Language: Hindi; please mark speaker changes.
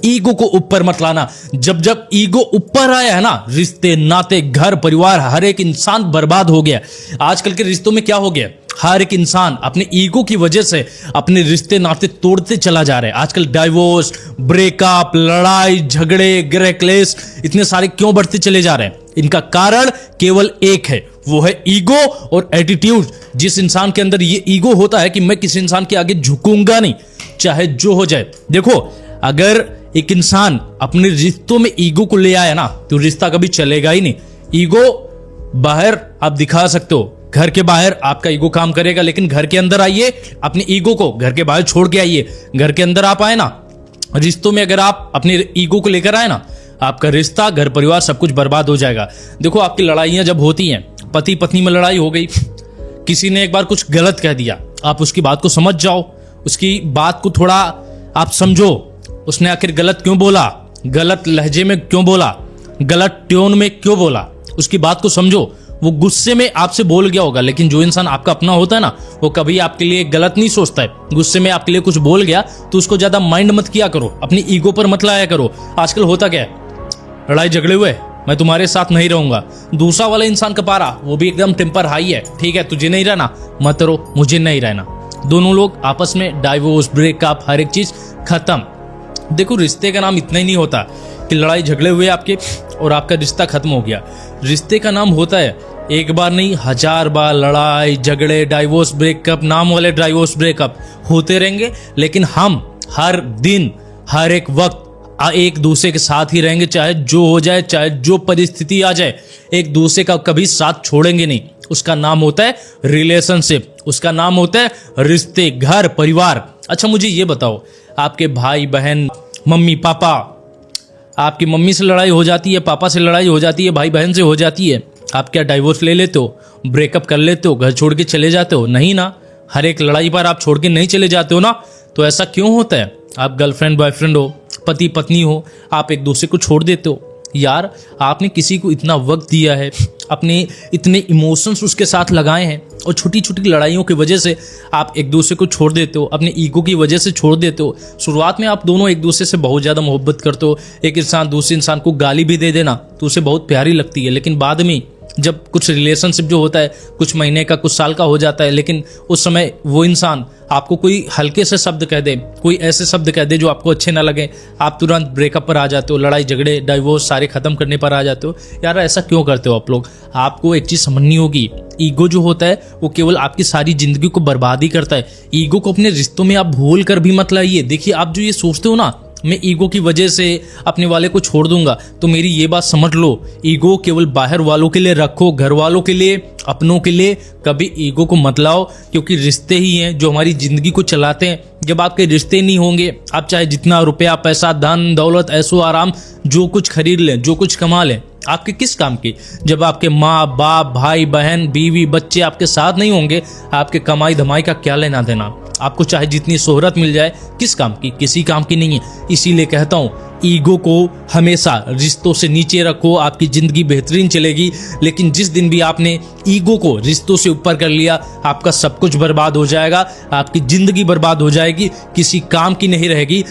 Speaker 1: ईगो को ऊपर मत लाना। जब जब ईगो ऊपर आया है ना, रिश्ते नाते घर परिवार हर एक इंसान बर्बाद हो गया। आजकल के रिश्तों में क्या हो गया, हर एक इंसान अपने ईगो की वजह से अपने रिश्ते नाते तोड़ते चला जा रहा है। आजकल डाइवोर्स, ब्रेकअप, लड़ाई झगड़े, गृह क्लेश इतने सारे क्यों बढ़ते चले जा रहे हैं? इनका कारण केवल एक है, वो है ईगो और एटीट्यूड। जिस इंसान के अंदर ये ईगो होता है कि मैं किसी इंसान के आगे झुकूंगा नहीं, चाहे जो हो जाए। देखो, अगर एक इंसान अपने रिश्तों में ईगो को ले आया ना, तो रिश्ता कभी चलेगा ही नहीं। ईगो बाहर आप दिखा सकते हो, घर के बाहर आपका ईगो काम करेगा, लेकिन घर के अंदर आइए, अपने ईगो को घर के बाहर छोड़ के आइए। घर के अंदर आप आए ना, रिश्तों में अगर आप अपने ईगो को लेकर आए ना, आपका रिश्ता, घर परिवार सब कुछ बर्बाद हो जाएगा। देखो, आपकी लड़ाइयां जब होती हैं, पति पत्नी में लड़ाई हो गई, किसी ने एक बार कुछ गलत कह दिया, आप उसकी बात को समझ जाओ, उसकी बात को थोड़ा आप समझो, उसने आखिर गलत क्यों बोला, गलत लहजे में क्यों बोला, गलत ट्यून में क्यों बोला, उसकी बात को समझो। वो गुस्से में आपसे बोल गया होगा, लेकिन जो इंसान आपका अपना होता है ना, वो कभी आपके लिए गलत नहीं सोचता है। गुस्से में आपके लिए कुछ बोल गया तो उसको ज्यादा माइंड मत किया करो, अपनी ईगो पर मत लाया करो। आजकल होता क्या है, लड़ाई झगड़े हुए, मैं तुम्हारे साथ नहीं रहूंगा। दूसरा वाला इंसान का पारा, वो भी एकदम टेम्पर हाई है, ठीक है तुझे नहीं रहना मत रहो, मुझे नहीं रहना। दोनों लोग आपस में डाइवोर्स, ब्रेकअप, हर एक चीज खत्म। देखो, रिश्ते का नाम इतना ही नहीं होता कि लड़ाई झगड़े हुए आपके और आपका रिश्ता खत्म हो गया। रिश्ते का नाम होता है एक बार नहीं, 1000 बार लड़ाई झगड़े, डाइवोर्स, ब्रेकअप, नाम वाले डाइवोर्स, ब्रेकअप होते रहेंगे, लेकिन हम हर दिन हर एक वक्त एक दूसरे के साथ ही रहेंगे, चाहे जो हो जाए, चाहे जो परिस्थिति आ जाए, एक दूसरे का कभी साथ छोड़ेंगे नहीं। उसका नाम होता है रिलेशनशिप, उसका नाम होता है रिश्ते, घर परिवार। अच्छा, मुझे ये बताओ, आपके भाई बहन, मम्मी पापा, आपकी मम्मी से लड़ाई हो जाती है, पापा से लड़ाई हो जाती है, भाई बहन से हो जाती है, आप क्या डाइवोर्स ले लेते हो, ब्रेकअप कर लेते हो, घर छोड़ के चले जाते हो? नहीं ना, हर एक लड़ाई पर आप छोड़ के नहीं चले जाते हो ना। तो ऐसा क्यों होता है? आप गर्लफ्रेंड बॉयफ्रेंड हो, पति पत्नी हो, आप एक दूसरे को छोड़ देते हो। यार, आपने किसी को इतना वक्त दिया है, अपने इतने इमोशंस उसके साथ लगाए हैं, और छोटी छोटी लड़ाइयों की वजह से आप एक दूसरे को छोड़ देते हो, अपने ईगो की वजह से छोड़ देते हो। शुरुआत में आप दोनों एक दूसरे से बहुत ज़्यादा मोहब्बत करते हो, एक इंसान दूसरे इंसान को गाली भी दे देना तो उसे बहुत प्यारी लगती है, लेकिन बाद में जब कुछ रिलेशनशिप जो होता है कुछ महीने का, कुछ साल का हो जाता है, लेकिन उस समय वो इंसान आपको कोई हल्के से शब्द कह दे, कोई ऐसे शब्द कह दे जो आपको अच्छे ना लगे, आप तुरंत ब्रेकअप पर आ जाते हो, लड़ाई झगड़े डाइवोर्स सारे खत्म करने पर आ जाते हो। यार, ऐसा क्यों करते हो आप लोग? आपको एक चीज समझनी होगी, ईगो जो होता है वो केवल आपकी सारी जिंदगी को बर्बाद ही करता है। ईगो को अपने रिश्तों में आप भूल कर भी मत लाइए। देखिए, आप जो ये सोचते हो ना, मैं ईगो की वजह से अपने वाले को छोड़ दूंगा, तो मेरी ये बात समझ लो, ईगो केवल बाहर वालों के लिए रखो, घर वालों के लिए, अपनों के लिए कभी ईगो को मत लाओ, क्योंकि रिश्ते ही हैं जो हमारी जिंदगी को चलाते हैं। जब आपके रिश्ते नहीं होंगे, आप चाहे जितना रुपया पैसा धन दौलत ऐशो आराम जो कुछ खरीद लें, जो कुछ कमा लें, आपके किस काम की? जब आपके माँ बाप, भाई बहन, बीवी बच्चे आपके साथ नहीं होंगे, आपके कमाई धमाई का क्या लेना देना? आपको चाहे जितनी शोहरत मिल जाए, किस काम की? किसी काम की नहीं है। इसीलिए कहता हूं, ईगो को हमेशा रिश्तों से नीचे रखो, आपकी जिंदगी बेहतरीन चलेगी। लेकिन जिस दिन भी आपने ईगो को रिश्तों से ऊपर कर लिया, आपका सब कुछ बर्बाद हो जाएगा, आपकी जिंदगी बर्बाद हो जाएगी, किसी काम की नहीं रहेगी।